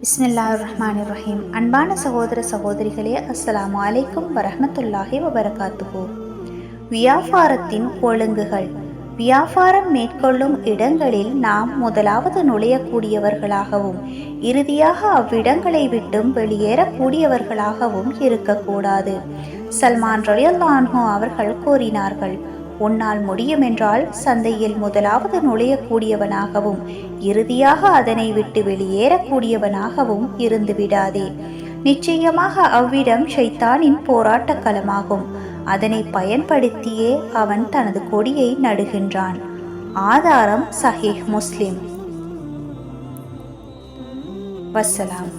பிஸ்மில்லாஹிர்ரஹ்மானிர்ரஹீம். அன்பான சகோதர சகோதரிகளே, அஸ்ஸலாமு அலைக்கும் வரஹ்மத்துல்லாஹி வபரகாத்துஹு. வியாபாரத்தின் ஒழுங்குகள். வியாபாரம் மேற்கொள்ளும் இடங்களில் நாம் முதலாவது நுழையக்கூடியவர்களாகவும் இறுதியாக அவ்விடங்களை விட்டும் வெளியேறக்கூடியவர்களாகவும் இருக்கக்கூடாது. சல்மான் ரலியல்லாஹு அன்ஹு அவர்கள் கூறினார்கள், உன்னால் முடியுமென்றால் சந்தையில் முதலாவது நுழையக்கூடியவனாகவும் இறுதியாக அதனை விட்டு வெளியேறக்கூடியவனாகவும் இருந்து விடாதே. நிச்சயமாக அவ்விடம் ஷைத்தானின் போராட்ட களமாகும். அதனை பயன்படுத்தியே அவன் தனது கொடியை நடுகின்றான். ஆதாரம் சஹீஹ் முஸ்லிம். வஸ்ஸலாம்.